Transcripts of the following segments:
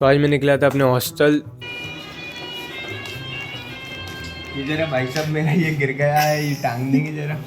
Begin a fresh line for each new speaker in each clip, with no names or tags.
तो आज मैं निकला था अपने हॉस्टल।
ये जरा भाई साहब मेरा ये गिर गया है, ये टांग देंगे जरा।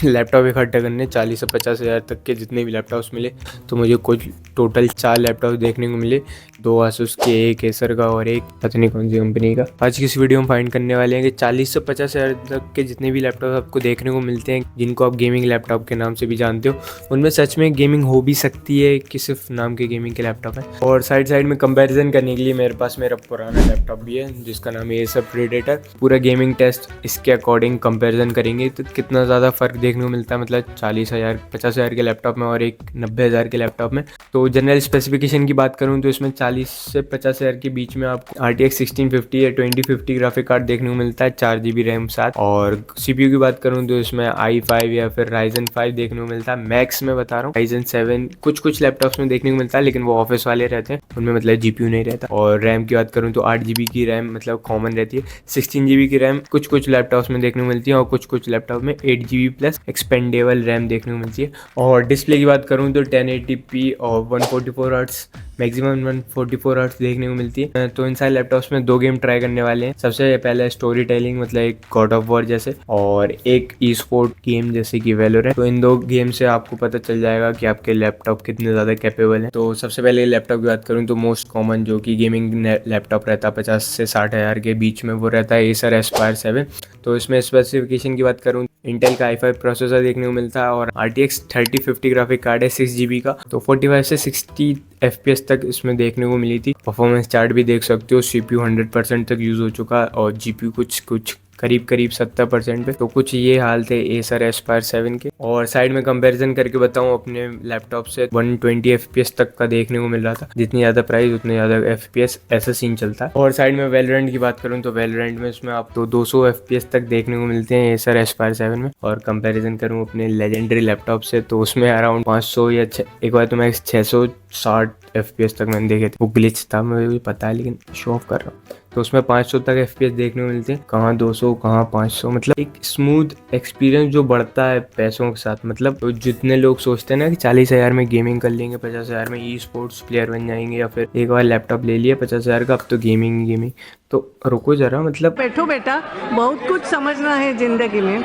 लैपटॉप इकट्ठा करने 40 से 50 हज़ार तक के जितने भी लैपटॉप्स मिले, तो मुझे कुछ टोटल 4 लैपटॉप देखने को मिले। 2 आसूस के, एक एसर का और एक पता नहीं कौन सी कंपनी का। आज की इस वीडियो में फाइंड करने वाले हैं कि 40 से 50 हज़ार तक के जितने भी लैपटॉप आपको देखने को मिलते हैं, जिनको आप गेमिंग लैपटॉप के नाम से भी जानते हो, उनमें सच में गेमिंग हो भी सकती है कि सिर्फ नाम के गेमिंग के लैपटॉप है। और साइड साइड में कंपैरिजन करने के लिए मेरे पास मेरा पुराना लैपटॉप भी है जिसका नाम है एसर प्रेडेटर। पूरा गेमिंग टेस्ट इसके अकॉर्डिंग कंपैरिजन करेंगे तो कितना ज़्यादा फ़र्क देखने को मिलता है, मतलब 40,000 50,000 के लैपटॉप में और एक 90,000 के लैपटॉप में। तो जनरल स्पेसिफिकेशन की बात करूँ तो इसमें 40 से 50,000 के बीच में आपको RTX 1650 या 2050 ग्राफिक कार्ड देखने को मिलता है, 4 GB रैम साथ। और CPU की बात करूँ तो इसमें i5 या फिर Ryzen 5 देखने को मिलता है। मैक्स में बता रहा हूँ, Ryzen 7 कुछ लैपटॉप्स में देखने को मिलता है, लेकिन वो ऑफिस वाले रहते हैं, उनमें मतलब GPU नहीं रहता। और रैम की बात करूँ तो 8 GB की रैम मतलब कॉमन रहती है। 16 GB की रैम कुछ लैपटॉप्स में देखने को मिलती है और कुछ लैपटॉप में 8 GB प्लस एक्सपेंडेबल रैम देखने को मिलती है। और डिस्प्ले की बात करूँ तो 1080p और 144 हर्ट्स, मैक्सिमम 144 हर्ट्स देखने को मिलती है। तो इन सारे लैपटॉप्स में 2 गेम ट्राई करने वाले हैं। सबसे पहले स्टोरी टेलिंग, मतलब एक गॉड ऑफ वॉर जैसे, और एक ई स्पोर्ट गेम जैसे कि वैलोरेंट। तो इन 2 गेम से आपको पता चल जाएगा कि आपके लैपटॉप कितने ज़्यादा कैपेबल हैं। तो सबसे पहले लैपटॉप की बात करूँ तो मोस्ट कॉमन जो कि गेमिंग लैपटॉप रहता है 50 से 60 हज़ार के बीच में, वो रहता है एसर एस्पायर 7। तो इसमें स्पेसिफिकेशन की बात करूँ, इंटेल का i5 प्रोसेसर देखने को मिलता है और RTX 3050 ग्राफिक कार्ड है 6 GB का। तो 45 से 60 FPS तक इसमें देखने को मिली थी। परफॉर्मेंस चार्ट भी देख सकते हो, CPU 100% तक यूज़ हो चुका है और GPU कुछ करीब 70% पे। तो कुछ ये हाल थे एसर एस्पायर 7 के। और साइड में कंपैरिजन करके बताऊं अपने लैपटॉप से, 120 FPS तक का देखने को मिल रहा था। जितनी ज़्यादा प्राइस उतने ज़्यादा FPS, ऐसा सीन चलता है। और साइड में वैलोरेंट की बात करूं तो वैलोरेंट में इसमें आपको 200 FPS तक देखने को मिलते हैं एसर एस्पायर 7 में। और कंपैरिजन करूं अपने लेजेंडरी लैपटॉप से तो उसमें अराउंड 500 या एक बार तो मैं 660 FPS तक मैंने देखे थे। वो ग्लिच था, मुझे भी पता है, लेकिन शो ऑफ कर रहा हूँ। तो उसमें 500 तक FPS देखने को मिलते हैं, कहाँ 200 कहाँ 500। मतलब एक स्मूथ एक्सपीरियंस जो बढ़ता है पैसों के साथ। मतलब तो जितने लोग सोचते हैं ना कि 40,000 में गेमिंग कर लेंगे, 50,000 में ई स्पोर्ट्स प्लेयर बन जाएंगे, या फिर एक बार लैपटॉप ले लिया 50,000 का, अब तो गेमिंग। तो रुको जरा, मतलब
बैठो बेटा, बहुत कुछ समझना है जिंदगी में।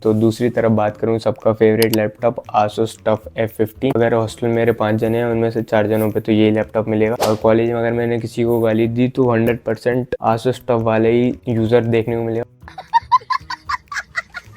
तो दूसरी तरफ बात करूँ सबका favourite laptop Asus tough F15। अगर हॉस्टल में मेरे 5 जने हैं, उनमें से 4 जनों पे तो यही लैपटॉप मिलेगा। और कॉलेज में अगर मैंने किसी को गाली दी तो 100% आसूस टफ वाले ही यूज़र देखने को मिलेगा।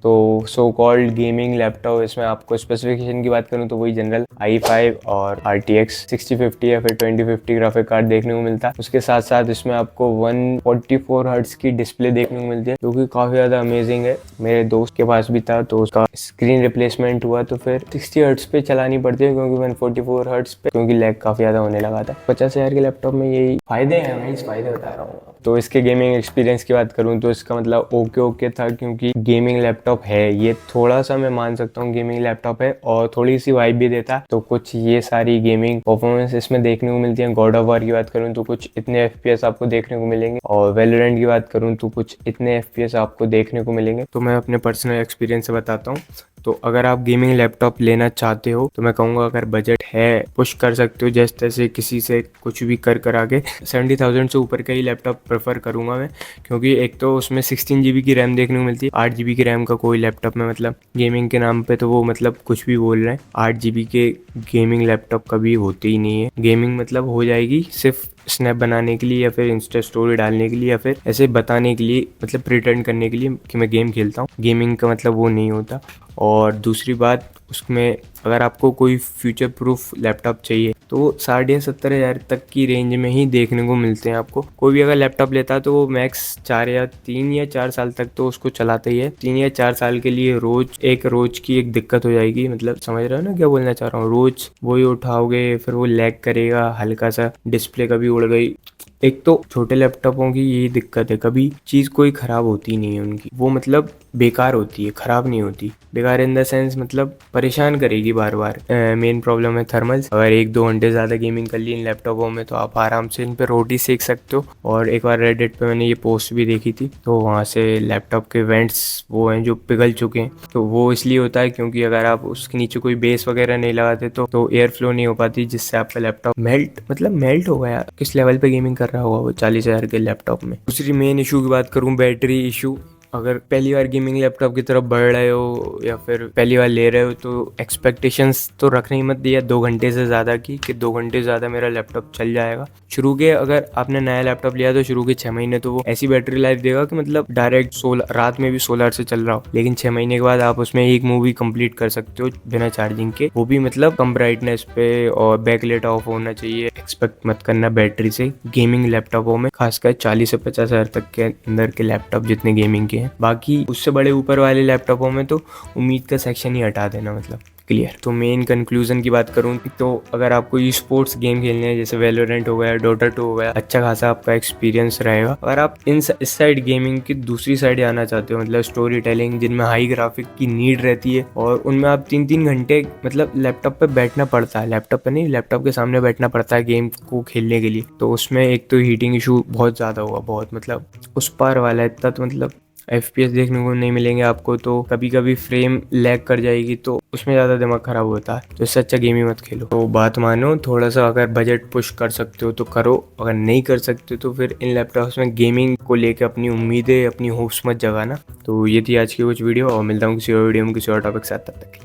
तो सो कॉल्ड गेमिंग लैपटॉप, इसमें आपको स्पेसिफिकेशन की बात करूँ तो वही जनरल i5 और RTX 6050 या फिर 2050 ग्राफिक कार्ड देखने को मिलता है। उसके साथ साथ इसमें आपको 144 हर्ट्ज की डिस्प्ले देखने को मिलती है, जो कि काफ़ी ज़्यादा अमेजिंग है। मेरे दोस्त के पास भी था तो उसका स्क्रीन रिप्लेसमेंट हुआ तो फिर 60 हर्ट्ज पे चलानी पड़ती है, क्योंकि 144 हर्ट्ज पे क्योंकि लैग काफ़ी ज़्यादा होने लगा था। 50,000 के लैपटॉप में यही फ़ायदे हैं, मैं इस फायदे बता रहा हूँ। तो इसके गेमिंग एक्सपीरियंस की बात करूँ तो इसका मतलब ओके था, क्योंकि गेमिंग लैपटॉप है ये, थोड़ा सा मैं मान सकता हूँ गेमिंग लैपटॉप है और थोड़ी सी वाइब भी देता है। तो कुछ ये सारी गेमिंग परफॉर्मेंस इसमें देखने को मिलती है। गॉड ऑफ वॉर की बात करूँ तो कुछ इतने FPS आपको देखने को मिलेंगे, और वैलोरेंट की बात करूँ तो कुछ इतने FPS आपको देखने को मिलेंगे। तो मैं अपने पर्सनल एक्सपीरियंस से बताता हूँ। तो अगर आप गेमिंग लैपटॉप लेना चाहते हो तो मैं कहूँगा, अगर बजट है पुश कर सकते हो जैसे तैसे किसी से कुछ भी कर आगे 70,000 से ऊपर का ही लैपटॉप प्रेफर करूँगा मैं। क्योंकि एक तो उसमें 16 GB की रैम देखने को मिलती है। 8 GB की रैम का कोई लैपटॉप में, मतलब गेमिंग के नाम पे तो वो मतलब कुछ भी बोल रहे हैं। 8 GB के गेमिंग लैपटॉप कभी होते ही नहीं है। गेमिंग मतलब हो जाएगी सिर्फ स्नैप बनाने के लिए या फिर इंस्टा स्टोरी डालने के लिए या फिर ऐसे बताने के लिए, मतलब प्रिटेंड करने के लिए कि मैं गेम खेलता हूँ। गेमिंग का मतलब वो नहीं होता। और दूसरी बात, उसमें अगर आपको कोई फ्यूचर प्रूफ लैपटॉप चाहिए तो 60,000 तक की रेंज में ही देखने को मिलते हैं आपको। कोई भी अगर लैपटॉप लेता है तो वो मैक्स 3 या 4 साल तक तो उसको चलाता ही है। 3 या 4 साल के लिए रोज की एक दिक्कत हो जाएगी। मतलब समझ रहे हो ना क्या बोलना चाह रहा हूँ? रोज वही उठाओगे फिर वो लैग करेगा, हल्का सा डिस्प्ले कभी उड़ गई। एक तो छोटे लैपटॉपों की यही दिक्कत है, कभी चीज़ कोई ख़राब होती नहीं है उनकी। वो मतलब बेकार होती है, ख़राब नहीं होती। बेकार इन द सेंस मतलब परेशान करेगी बार बार। मेन प्रॉब्लम है थर्मल्स। अगर 1-2 घंटे ज़्यादा गेमिंग कर ली इन लैपटॉपों में तो आप आराम से इन पे रोटी सेक सकते हो। और एक बार रेडिट पे मैंने ये पोस्ट भी देखी थी, तो वहाँ से लैपटॉप के वेंट्स वो हैं जो पिघल चुके हैं। तो वो इसलिए होता है क्योंकि अगर आप उसके नीचे कोई बेस वगैरह नहीं लगाते तो एयर फ्लो नहीं हो पाती, जिससे आपका लैपटॉप मेल्ट हो गया। किस लेवल पे गेमिंग कर रहा होगा वो 40,000 के लैपटॉप में। दूसरी मेन इशू की बात करूँ, बैटरी इशू। अगर पहली बार गेमिंग लैपटॉप की तरफ बढ़ रहे हो या फिर पहली बार ले रहे हो तो एक्सपेक्टेशंस तो रखने ही मत दिया 2 घंटे से ज़्यादा की, कि 2 घंटे ज़्यादा मेरा लैपटॉप चल जाएगा। शुरू के अगर आपने नया लैपटॉप लिया तो शुरू के 6 महीने तो वो ऐसी बैटरी लाइफ देगा कि मतलब डायरेक्ट 16 रात में भी 16 से चल रहा हो। लेकिन 6 महीने के बाद आप उसमें एक मूवी कंप्लीट कर सकते हो बिना चार्जिंग के, वो भी मतलब कम ब्राइटनेस पे, और बैकलाइट ऑफ होना चाहिए। एक्सपेक्ट मत करना बैटरी से गेमिंग लैपटॉपों में, खासकर 40 से 50 हज़ार तक के अंदर के लैपटॉप जितने गेमिंग के हैं। बाकी उससे बड़े ऊपर वाले लैपटॉपों में तो उम्मीद का सेक्शन ही हटा देना, मतलब क्लियर। तो मेन कंक्लूजन की बात करूं तो अगर आपको ई स्पोर्ट्स गेम खेलने हैं, जैसे वैलोरेंट हो गया, डॉटा 2 हो गया, अच्छा खासा आपका एक्सपीरियंस रहेगा। अगर आप इस साइड गेमिंग की दूसरी साइड जाना चाहते हो, मतलब स्टोरी टेलिंग जिनमें हाई ग्राफिक की नीड रहती है और उनमें आप 3-3 घंटे मतलब लैपटॉप पे बैठना पड़ता है, लैपटॉप पे नहीं, लैपटॉप के सामने बैठना पड़ता है गेम को खेलने के लिए, तो उसमें एक तो हीटिंग इशू बहुत ज़्यादा होगा, बहुत मतलब उस पार वाला है। इतना तो मतलब FPS देखने को नहीं मिलेंगे आपको, तो कभी कभी फ्रेम लैग कर जाएगी, तो उसमें ज़्यादा दिमाग ख़राब होता है। तो इससे अच्छा गेम ही मत खेलो। तो बात मानो, थोड़ा सा अगर बजट पुश कर सकते हो तो करो, अगर नहीं कर सकते तो फिर इन लैपटॉप्स में गेमिंग को लेकर अपनी उम्मीदें, अपनी होप्स मत जगाना। तो ये थी आज की कुछ वीडियो, और मिलता हूँ किसी और वीडियो में किसी और टॉपिक के साथ। तब तक